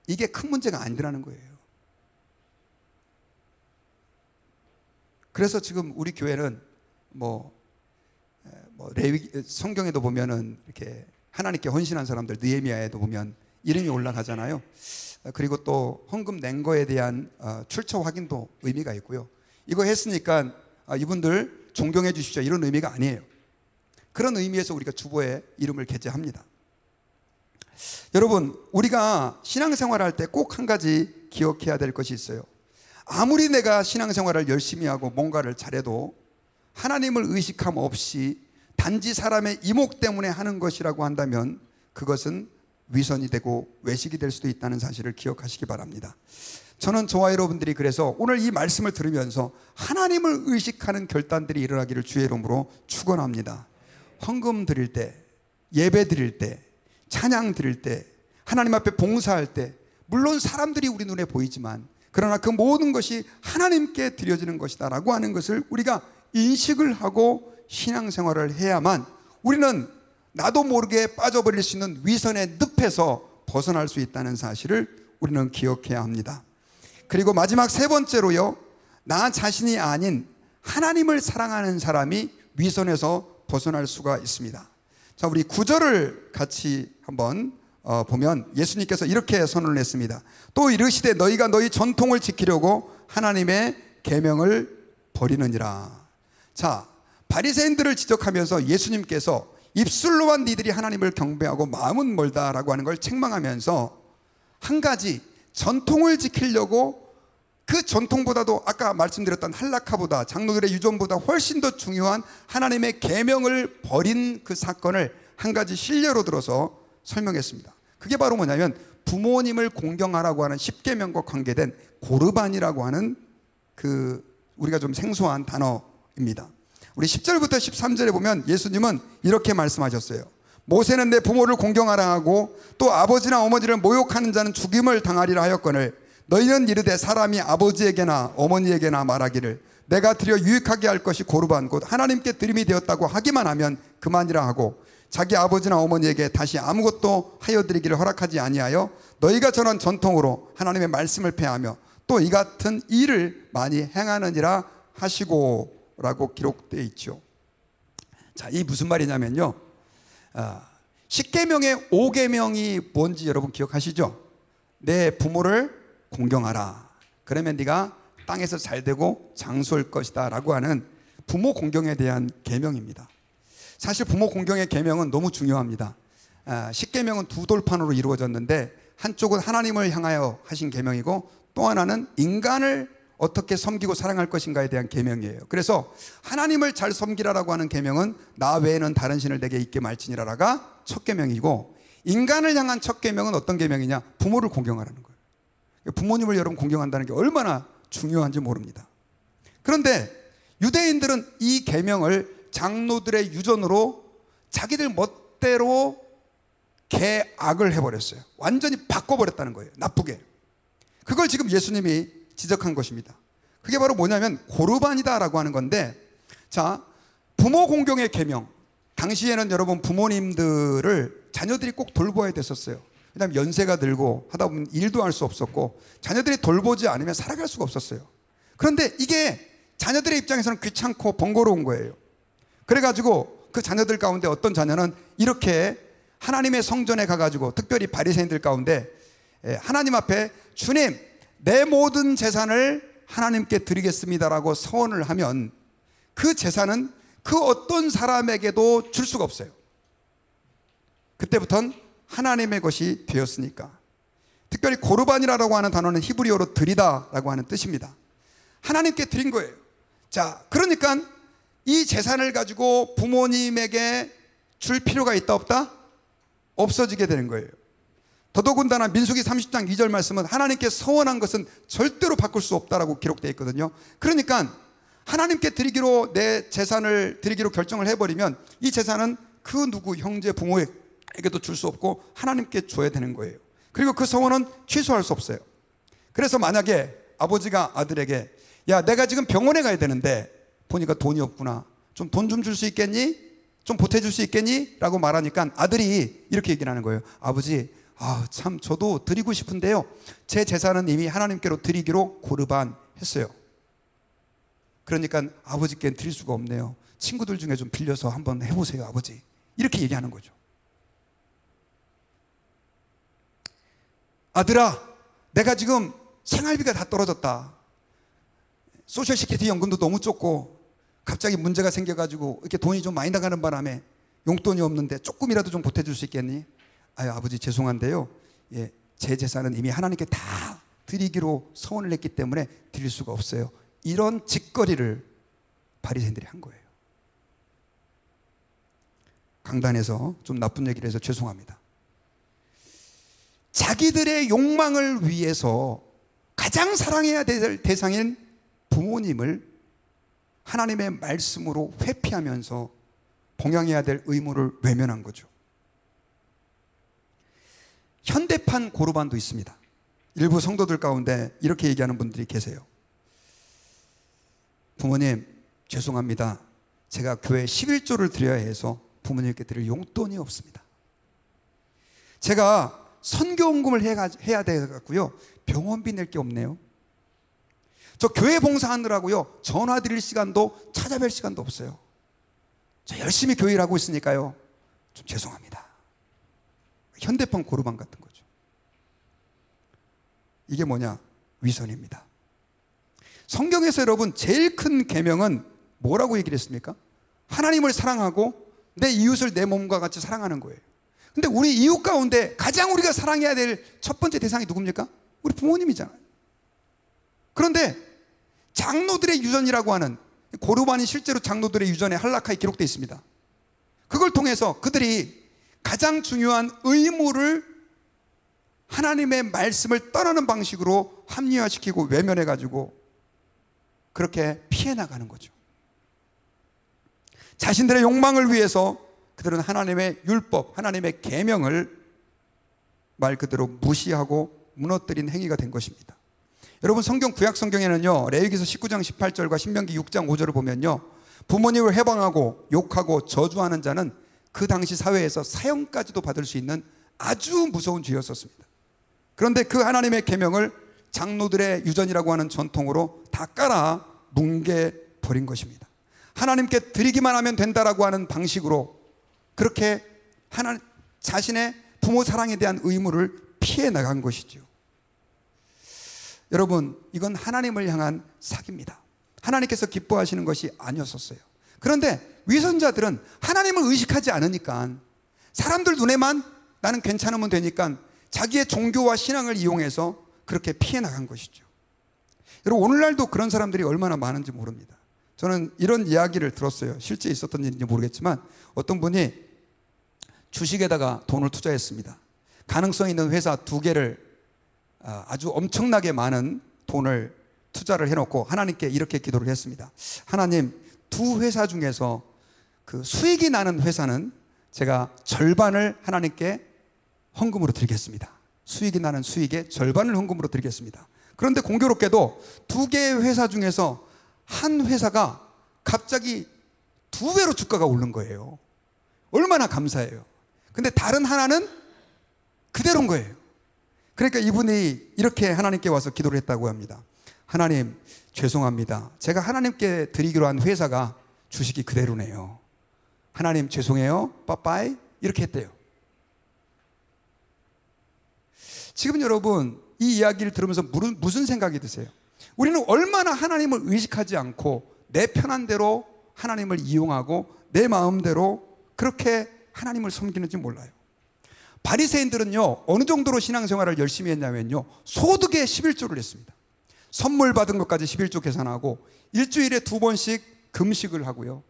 Speaker 1: 이게 큰 문제가 아니라는 거예요. 그래서 지금 우리 교회는 레위 성경에도 보면은 이렇게 하나님께 헌신한 사람들, 느헤미야에도 보면 이름이 올라가잖아요. 그리고 또 헌금 낸 거에 대한 출처 확인도 의미가 있고요. 이거 했으니까 이분들 존경해 주십시오, 이런 의미가 아니에요. 그런 의미에서 우리가 주보에 이름을 게재합니다. 여러분, 우리가 신앙생활을 할 때 꼭 한 가지 기억해야 될 것이 있어요. 아무리 내가 신앙생활을 열심히 하고 뭔가를 잘해도 하나님을 의식함 없이 단지 사람의 이목 때문에 하는 것이라고 한다면 그것은 위선이 되고 외식이 될 수도 있다는 사실을 기억하시기 바랍니다. 저는 저와 여러분들이 그래서 오늘 이 말씀을 들으면서 하나님을 의식하는 결단들이 일어나기를 주의 이름으로 축원합니다. 헌금 드릴 때, 예배 드릴 때, 찬양 드릴 때, 하나님 앞에 봉사할 때, 물론 사람들이 우리 눈에 보이지만 그러나 그 모든 것이 하나님께 드려지는 것이다 라고 하는 것을 우리가 인식을 하고 신앙생활을 해야만 우리는 나도 모르게 빠져버릴 수 있는 위선의 늪에서 벗어날 수 있다는 사실을 우리는 기억해야 합니다. 그리고 마지막 세 번째로요, 나 자신이 아닌 하나님을 사랑하는 사람이 위선에서 벗어날 수가 있습니다. 자, 우리 9절을 같이 한번 보면 예수님께서 이렇게 선언을 했습니다. 또 이르시되 너희가 너희 전통을 지키려고 하나님의 계명을 버리느니라. 자, 바리새인들을 지적하면서 예수님께서 입술로만 니들이 하나님을 경배하고 마음은 멀다라고 하는 걸 책망하면서 한 가지 전통을 지키려고 그 전통보다도 아까 말씀드렸던 할라카보다 장로들의 유전보다 훨씬 더 중요한 하나님의 계명을 버린 그 사건을 한 가지 실례로 들어서 설명했습니다. 그게 바로 뭐냐면 부모님을 공경하라고 하는 10계명과 관계된 고르반이라고 하는 그 우리가 좀 생소한 단어입니다. 우리 10절부터 13절에 보면 예수님은 이렇게 말씀하셨어요. 모세는 내 부모를 공경하라 하고 또 아버지나 어머니를 모욕하는 자는 죽임을 당하리라 하였거늘 너희는 이르되 사람이 아버지에게나 어머니에게나 말하기를 내가 드려 유익하게 할 것이 고르반 곧 하나님께 드림이 되었다고 하기만 하면 그만이라 하고 자기 아버지나 어머니에게 다시 아무것도 하여 드리기를 허락하지 아니하여 너희가 전한 전통으로 하나님의 말씀을 폐하며 또 이 같은 일을 많이 행하느니라 하시고 라고 기록되어 있죠. 자, 이 무슨 말이냐면요, 10계명의 5계명이 뭔지 여러분 기억하시죠? 내 부모를 공경하라. 그러면 네가 땅에서 잘 되고 장수할 것이다 라고 하는 부모 공경에 대한 계명입니다. 사실 부모 공경의 계명은 너무 중요합니다. 10계명은 두 돌판으로 이루어졌는데 한쪽은 하나님을 향하여 하신 계명이고 또 하나는 인간을 어떻게 섬기고 사랑할 것인가에 대한 계명이에요. 그래서 하나님을 잘 섬기라라고 하는 계명은 나 외에는 다른 신을 내게 있게 말지니라가 첫 계명이고 인간을 향한 첫 계명은 어떤 계명이냐? 부모를 공경하라는 거예요. 부모님을 여러분 공경한다는 게 얼마나 중요한지 모릅니다. 그런데 유대인들은 이 계명을 장로들의 유전으로 자기들 멋대로 계악을 해버렸어요. 완전히 바꿔버렸다는 거예요. 나쁘게. 그걸 지금 예수님이 지적한 것입니다. 그게 바로 뭐냐면 고르반이다라고 하는 건데, 자, 부모 공경의 계명. 당시에는 여러분 부모님들을 자녀들이 꼭 돌보아야 됐었어요. 그다음에 연세가 들고 하다 보면 일도 할 수 없었고 자녀들이 돌보지 않으면 살아갈 수가 없었어요. 그런데 이게 자녀들의 입장에서는 귀찮고 번거로운 거예요. 그래가지고 그 자녀들 가운데 어떤 자녀는 이렇게 하나님의 성전에 가가지고 특별히 바리새인들 가운데 하나님 앞에 주님 내 모든 재산을 하나님께 드리겠습니다라고 서원을 하면 그 재산은 그 어떤 사람에게도 줄 수가 없어요. 그때부터는 하나님의 것이 되었으니까. 특별히 고르반이라고 하는 단어는 히브리어로 드리다라고 하는 뜻입니다. 하나님께 드린 거예요. 자, 그러니까 이 재산을 가지고 부모님에게 줄 필요가 있다 없다? 없어지게 되는 거예요. 더더군다나 민수기 30장 2절 말씀은 하나님께 서원한 것은 절대로 바꿀 수 없다라고 기록되어 있거든요. 그러니까 하나님께 드리기로 내 재산을 드리기로 결정을 해버리면 이 재산은 그 누구 형제 부모에게도 줄 수 없고 하나님께 줘야 되는 거예요. 그리고 그 서원은 취소할 수 없어요. 그래서 만약에 아버지가 아들에게 야 내가 지금 병원에 가야 되는데 보니까 돈이 없구나, 좀 돈 좀 줄 수 있겠니? 좀 보태줄 수 있겠니? 라고 말하니까 아들이 이렇게 얘기를 하는 거예요. 아버지 참 저도 드리고 싶은데요 제 재산은 이미 하나님께로 드리기로 고르반 했어요. 그러니까 아버지께 드릴 수가 없네요. 친구들 중에 좀 빌려서 한번 해보세요 아버지. 이렇게 얘기하는 거죠. 아들아 내가 지금 생활비가 다 떨어졌다. 소셜시큐리티 연금도 너무 적고 갑자기 문제가 생겨가지고 이렇게 돈이 좀 많이 나가는 바람에 용돈이 없는데 조금이라도 좀 보태줄 수 있겠니? 아유 아버지 죄송한데요 제 재산은 이미 하나님께 다 드리기로 서원을 했기 때문에 드릴 수가 없어요. 이런 짓거리를 바리새인들이 한 거예요. 강단에서 좀 나쁜 얘기를 해서 죄송합니다. 자기들의 욕망을 위해서 가장 사랑해야 될 대상인 부모님을 하나님의 말씀으로 회피하면서 봉양해야 될 의무를 외면한 거죠. 현대판 고르반도 있습니다. 일부 성도들 가운데 이렇게 얘기하는 분들이 계세요. 부모님, 죄송합니다. 제가 교회 11조를 드려야 해서 부모님께 드릴 용돈이 없습니다. 제가 선교헌금을 해야 돼갖고요, 병원비 낼 게 없네요. 저 교회 봉사하느라고요, 전화 드릴 시간도 찾아뵐 시간도 없어요. 저 열심히 교회 일하고 있으니까요, 좀 죄송합니다. 현대판 고르반 같은 거죠. 이게 뭐냐? 위선입니다. 성경에서 여러분 제일 큰 계명은 뭐라고 얘기를 했습니까? 하나님을 사랑하고 내 이웃을 내 몸과 같이 사랑하는 거예요. 근데 우리 이웃 가운데 가장 우리가 사랑해야 될 첫 번째 대상이 누굽니까? 우리 부모님이잖아요. 그런데 장로들의 유전이라고 하는, 고르반이 실제로 장로들의 유전에 할라카에 기록되어 있습니다. 그걸 통해서 그들이 가장 중요한 의무를 하나님의 말씀을 떠나는 방식으로 합리화시키고 외면해가지고 그렇게 피해 나가는 거죠. 자신들의 욕망을 위해서 그들은 하나님의 율법, 하나님의 계명을 말 그대로 무시하고 무너뜨린 행위가 된 것입니다. 여러분, 성경 구약 성경에는요, 레위기서 19장 18절과 신명기 6장 5절을 보면요, 부모님을 해방하고 욕하고 저주하는 자는 그 당시 사회에서 사형까지도 받을 수 있는 아주 무서운 죄였었습니다. 그런데 그 하나님의 계명을 장로들의 유전이라고 하는 전통으로 다 깔아 뭉개버린 것입니다. 하나님께 드리기만 하면 된다라고 하는 방식으로 그렇게 자신의 부모 사랑에 대한 의무를 피해 나간 것이죠. 여러분, 이건 하나님을 향한 사기입니다. 하나님께서 기뻐하시는 것이 아니었었어요. 그런데 위선자들은 하나님을 의식하지 않으니까, 사람들 눈에만 나는 괜찮으면 되니까 자기의 종교와 신앙을 이용해서 그렇게 피해 나간 것이죠. 여러분, 오늘날도 그런 사람들이 얼마나 많은지 모릅니다. 저는 이런 이야기를 들었어요. 실제 있었던 일인지 모르겠지만 어떤 분이 주식에다가 돈을 투자했습니다. 가능성 있는 회사 2개를 아주 엄청나게 많은 돈을 투자를 해놓고 하나님께 이렇게 기도를 했습니다. 하나님, 2 회사 중에서 그 수익이 나는 회사는 제가 절반을 하나님께 헌금으로 드리겠습니다. 수익이 나는 수익의 절반을 헌금으로 드리겠습니다. 그런데 공교롭게도 2개의 회사 중에서 한 회사가 갑자기 2배로 주가가 오른 거예요. 얼마나 감사해요. 근데 다른 하나는 그대로인 거예요. 그러니까 이분이 이렇게 하나님께 와서 기도를 했다고 합니다. 하나님, 죄송합니다. 제가 하나님께 드리기로 한 회사가 주식이 그대로네요. 하나님, 죄송해요. 빠빠이. 이렇게 했대요. 지금 여러분, 이 이야기를 들으면서 무슨 생각이 드세요? 우리는 얼마나 하나님을 의식하지 않고 내 편한 대로 하나님을 이용하고 내 마음대로 그렇게 하나님을 섬기는지 몰라요. 바리새인들은요, 어느 정도로 신앙생활을 열심히 했냐면요, 소득의 11조를 했습니다. 선물 받은 것까지 11조 계산하고 일주일에 2번씩 금식을 하고요,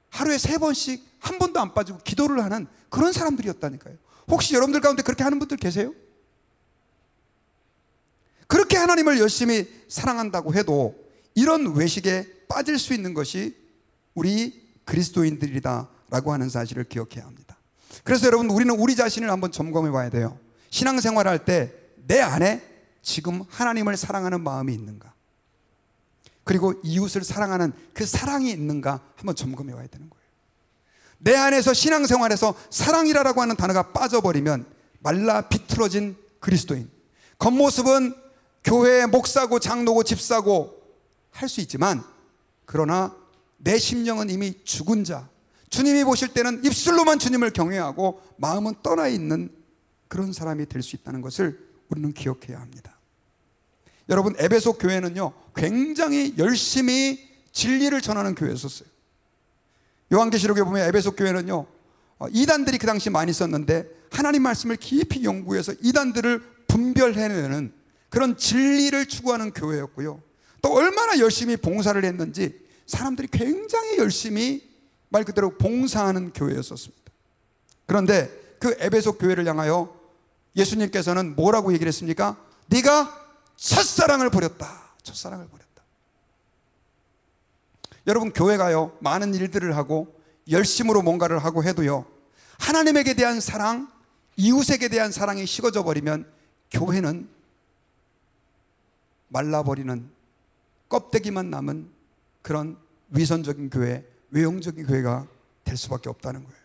Speaker 1: 하루에 3번씩 한 번도 안 빠지고 기도를 하는 그런 사람들이었다니까요. 혹시 여러분들 가운데 그렇게 하는 분들 계세요? 그렇게 하나님을 열심히 사랑한다고 해도 이런 외식에 빠질 수 있는 것이 우리 그리스도인들이다라고 하는 사실을 기억해야 합니다. 그래서 여러분, 우리는 우리 자신을 한번 점검해 봐야 돼요. 신앙생활 할 때 내 안에 지금 하나님을 사랑하는 마음이 있는가, 그리고 이웃을 사랑하는 그 사랑이 있는가 한번 점검해 봐야 되는 거예요. 내 안에서 신앙생활에서 사랑이라고 하는 단어가 빠져버리면 말라 비틀어진 그리스도인, 겉모습은 교회의 목사고 장로고 집사고 할 수 있지만, 그러나 내 심령은 이미 죽은 자, 주님이 보실 때는 입술로만 주님을 경외하고 마음은 떠나 있는 그런 사람이 될 수 있다는 것을 우리는 기억해야 합니다. 여러분, 에베소 교회는요, 굉장히 열심히 진리를 전하는 교회였었어요. 요한계시록에 보면 에베소 교회는요, 이단들이 그 당시 많이 있었는데 하나님 말씀을 깊이 연구해서 이단들을 분별해내는 그런 진리를 추구하는 교회였고요, 또 얼마나 열심히 봉사를 했는지 사람들이 굉장히 열심히 말 그대로 봉사하는 교회였었습니다. 그런데 그 에베소 교회를 향하여 예수님께서는 뭐라고 얘기를 했습니까? 네가 첫사랑을 버렸다. 첫사랑을 버렸다. 여러분, 교회가요, 많은 일들을 하고 열심으로 뭔가를 하고 해도요, 하나님에게 대한 사랑, 이웃에게 대한 사랑이 식어져 버리면 교회는 말라버리는, 껍데기만 남은 그런 위선적인 교회, 외형적인 교회가 될 수밖에 없다는 거예요.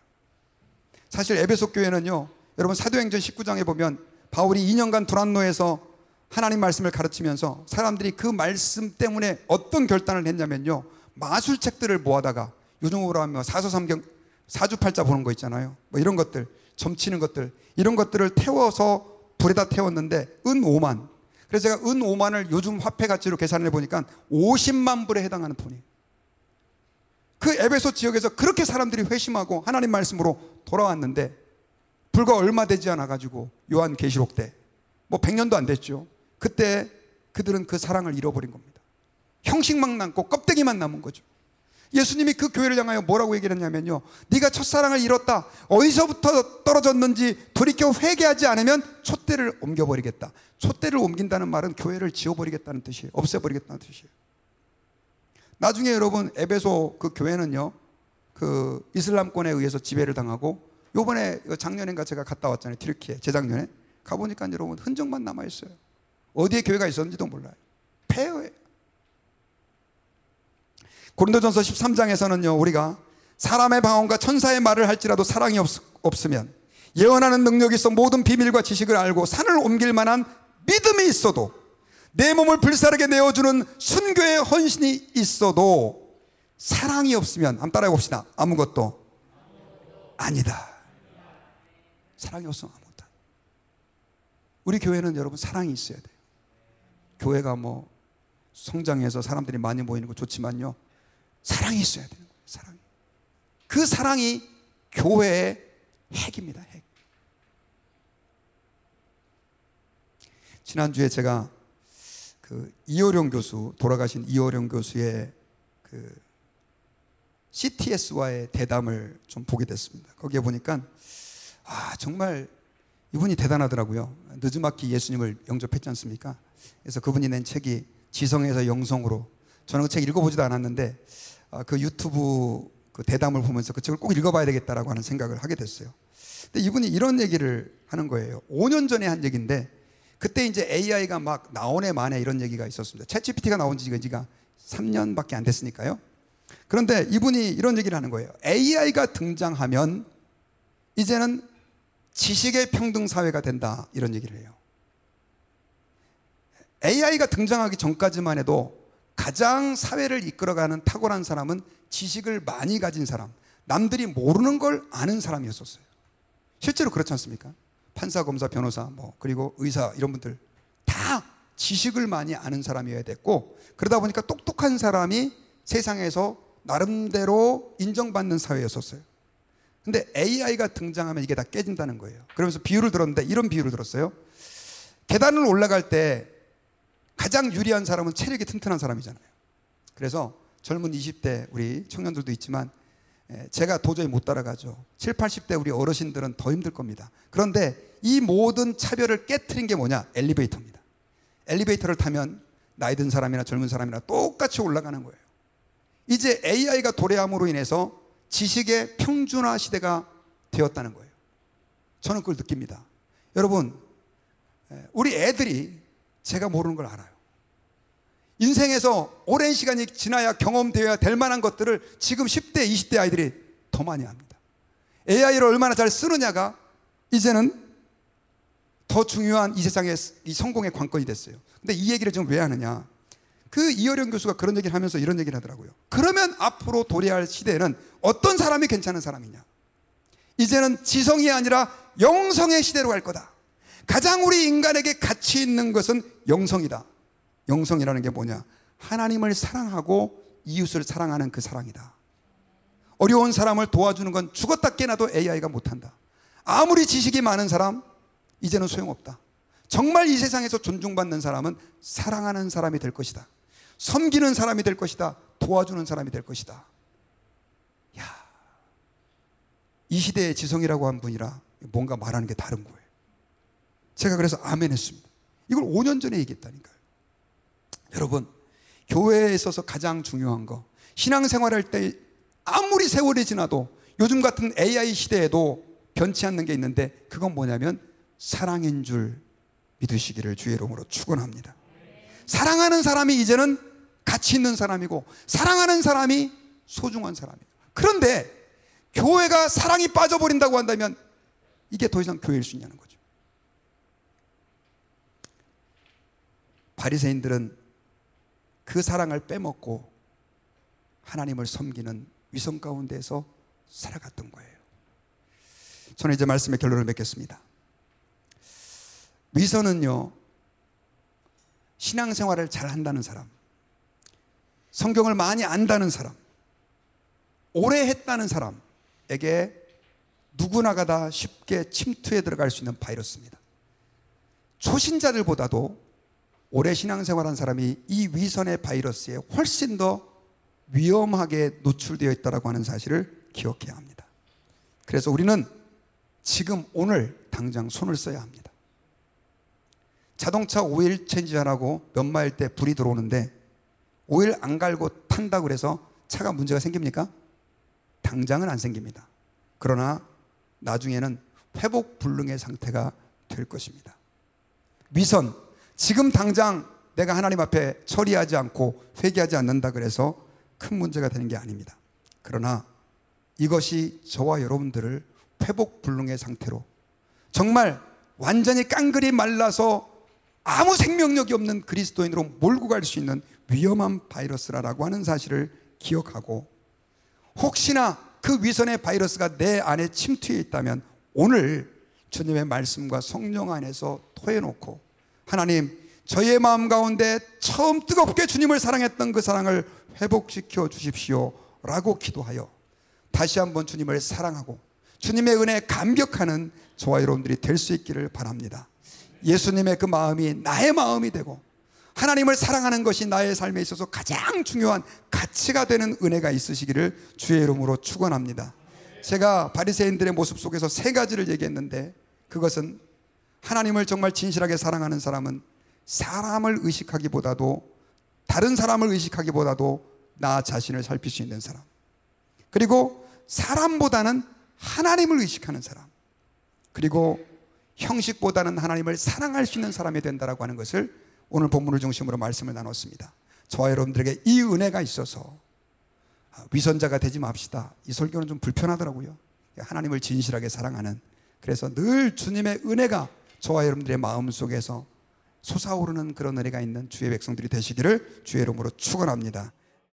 Speaker 1: 사실 에베소 교회는요, 여러분 사도행전 19장에 보면 바울이 2년간 두란노에서 하나님 말씀을 가르치면서 사람들이 그 말씀 때문에 어떤 결단을 했냐면요, 마술책들을 모아다가, 요즘으로 하면 사서삼경 사주팔자 보는 거 있잖아요, 뭐 이런 것들, 점치는 것들, 이런 것들을 태워서 불에다 태웠는데 은 5만. 그래서 제가 은 5만을 요즘 화폐 가치로 계산해 보니까 50만 불에 해당하는 돈이에요. 그 에베소 지역에서 그렇게 사람들이 회심하고 하나님 말씀으로 돌아왔는데, 불과 얼마 되지 않아 가지고 요한계시록 때, 뭐 100년도 안 됐죠, 그때 그들은 그 사랑을 잃어버린 겁니다. 형식만 남고 껍데기만 남은 거죠. 예수님이 그 교회를 향하여 뭐라고 얘기를 했냐면요, 네가 첫사랑을 잃었다. 어디서부터 떨어졌는지 돌이켜 회개하지 않으면 촛대를 옮겨버리겠다. 촛대를 옮긴다는 말은 교회를 지워버리겠다는 뜻이에요. 없애버리겠다는 뜻이에요. 나중에 여러분, 에베소 그 교회는요, 그 이슬람권에 의해서 지배를 당하고, 요번에 작년인가 제가 갔다 왔잖아요, 튀르키예. 재작년에 가보니까 여러분 흔적만 남아있어요. 어디에 교회가 있었는지도 몰라요. 폐허예요. 고린도전서 13장에서는요, 우리가 사람의 방언과 천사의 말을 할지라도 사랑이 없으면, 예언하는 능력이 있어 모든 비밀과 지식을 알고 산을 옮길 만한 믿음이 있어도, 내 몸을 불사르게 내어주는 순교의 헌신이 있어도 사랑이 없으면, 한번 따라해 봅시다. 아무것도 아니다. 사랑이 없으면 아무것도 아니다. 우리 교회는 여러분 사랑이 있어야 돼요. 교회가 뭐 성장해서 사람들이 많이 모이는 거 좋지만요, 사랑이 있어야 되는 거예요. 사랑이. 그 사랑이 교회의 핵입니다. 핵. 지난주에 제가 그 이호령 교수, 돌아가신 이호령 교수의 그 CTS와의 대담을 좀 보게 됐습니다. 거기에 보니까 정말 이분이 대단하더라고요. 느즈마키 예수님을 영접했지 않습니까? 그래서 그분이 낸 책이 지성에서 영성으로, 저는 그 책 읽어보지도 않았는데 그 유튜브 그 대담을 보면서 그 책을 꼭 읽어봐야 되겠다라고 하는 생각을 하게 됐어요. 근데 이분이 이런 얘기를 하는 거예요. 5년 전에 한 얘기인데, 그때 이제 AI가 막 나오네 마네 이런 얘기가 있었습니다. 챗GPT가 나온 지가 3년밖에 안 됐으니까요. 그런데 이분이 이런 얘기를 하는 거예요. AI가 등장하면 이제는 지식의 평등 사회가 된다, 이런 얘기를 해요. AI가 등장하기 전까지만 해도 가장 사회를 이끌어가는 탁월한 사람은 지식을 많이 가진 사람, 남들이 모르는 걸 아는 사람이었었어요. 실제로 그렇지 않습니까? 판사, 검사, 변호사, 뭐 그리고 의사, 이런 분들 다 지식을 많이 아는 사람이어야 됐고, 그러다 보니까 똑똑한 사람이 세상에서 나름대로 인정받는 사회였었어요. 근데 AI가 등장하면 이게 다 깨진다는 거예요. 그러면서 비유를 들었는데, 이런 비유를 들었어요. 계단을 올라갈 때 가장 유리한 사람은 체력이 튼튼한 사람이잖아요. 그래서 젊은 20대 우리 청년들도 있지만 제가 도저히 못 따라가죠. 7, 80대 우리 어르신들은 더 힘들 겁니다. 그런데 이 모든 차별을 깨트린 게 뭐냐? 엘리베이터입니다. 엘리베이터를 타면 나이 든 사람이나 젊은 사람이나 똑같이 올라가는 거예요. 이제 AI가 도래함으로 인해서 지식의 평준화 시대가 되었다는 거예요. 저는 그걸 느낍니다. 여러분, 우리 애들이 제가 모르는 걸 알아요. 인생에서 오랜 시간이 지나야 경험되어야 될 만한 것들을 지금 10대, 20대 아이들이 더 많이 합니다. AI를 얼마나 잘 쓰느냐가 이제는 더 중요한 이 세상의 이 성공의 관건이 됐어요. 근데 이 얘기를 지금 왜 하느냐? 그 이어령 교수가 그런 얘기를 하면서 이런 얘기를 하더라고요. 그러면 앞으로 도래할 시대에는 어떤 사람이 괜찮은 사람이냐? 이제는 지성이 아니라 영성의 시대로 갈 거다. 가장 우리 인간에게 가치 있는 것은 영성이다. 영성이라는 게 뭐냐? 하나님을 사랑하고 이웃을 사랑하는 그 사랑이다. 어려운 사람을 도와주는 건 죽었다 깨나도 AI가 못한다. 아무리 지식이 많은 사람, 이제는 소용없다. 정말 이 세상에서 존중받는 사람은 사랑하는 사람이 될 것이다. 섬기는 사람이 될 것이다. 도와주는 사람이 될 것이다. 이 시대의 지성이라고 한 분이라 뭔가 말하는 게 다른 거예요. 제가 그래서 아멘 했습니다. 이걸 5년 전에 얘기했다니까요. 여러분, 교회에 있어서 가장 중요한 거, 신앙생활할 때 아무리 세월이 지나도 요즘 같은 AI 시대에도 변치 않는 게 있는데, 그건 뭐냐면 사랑인 줄 믿으시기를 주의 이름으로 축원합니다. 사랑하는 사람이 이제는 가치 있는 사람이고, 사랑하는 사람이 소중한 사람이에요. 그런데 교회가 사랑이 빠져버린다고 한다면 이게 더 이상 교회일 수 있냐는 거죠. 바리새인들은 그 사랑을 빼먹고 하나님을 섬기는 위선 가운데서 살아갔던 거예요. 저는 이제 말씀의 결론을 맺겠습니다. 위선은요, 신앙생활을 잘 한다는 사람, 성경을 많이 안다는 사람, 오래 했다는 사람에게 누구나가 다 쉽게 침투해 들어갈 수 있는 바이러스입니다. 초신자들보다도 오래 신앙생활한 사람이 이 위선의 바이러스에 훨씬 더 위험하게 노출되어 있다고 하는 사실을 기억해야 합니다. 그래서 우리는 지금 오늘 당장 손을 써야 합니다. 자동차 오일 체인지하라고 몇 마일 때 불이 들어오는데 오일 안 갈고 탄다고 해서 차가 문제가 생깁니까? 당장은 안 생깁니다. 그러나 나중에는 회복 불능의 상태가 될 것입니다. 위선, 지금 당장 내가 하나님 앞에 처리하지 않고 회개하지 않는다 그래서 큰 문제가 되는 게 아닙니다. 그러나 이것이 저와 여러분들을 회복 불능의 상태로, 정말 완전히 깡그리 말라서 아무 생명력이 없는 그리스도인으로 몰고 갈 수 있는 위험한 바이러스라고 하는 사실을 기억하고, 혹시나 그 위선의 바이러스가 내 안에 침투해 있다면 오늘 주님의 말씀과 성령 안에서 토해놓고, 하나님, 저의 마음 가운데 처음 뜨겁게 주님을 사랑했던 그 사랑을 회복시켜 주십시오 라고 기도하여 다시 한번 주님을 사랑하고 주님의 은혜에 감격하는 저와 여러분들이 될 수 있기를 바랍니다. 예수님의 그 마음이 나의 마음이 되고 하나님을 사랑하는 것이 나의 삶에 있어서 가장 중요한 가치가 되는 은혜가 있으시기를 주의 이름으로 축원합니다. 제가 바리새인들의 모습 속에서 세 가지를 얘기했는데, 그것은 하나님을 정말 진실하게 사랑하는 사람은 사람을 의식하기보다도, 다른 사람을 의식하기보다도 나 자신을 살필 수 있는 사람, 그리고 사람보다는 하나님을 의식하는 사람, 그리고 형식보다는 하나님을 사랑할 수 있는 사람이 된다라고 하는 것을 오늘 본문을 중심으로 말씀을 나눴습니다. 저와 여러분들에게 이 은혜가 있어서 위선자가 되지 맙시다. 이 설교는 좀 불편하더라고요. 하나님을 진실하게 사랑하는, 그래서 늘 주님의 은혜가 저와 여러분들의 마음 속에서 솟아오르는 그런 은혜가 있는 주의 백성들이 되시기를 주의 이름으로 축원합니다.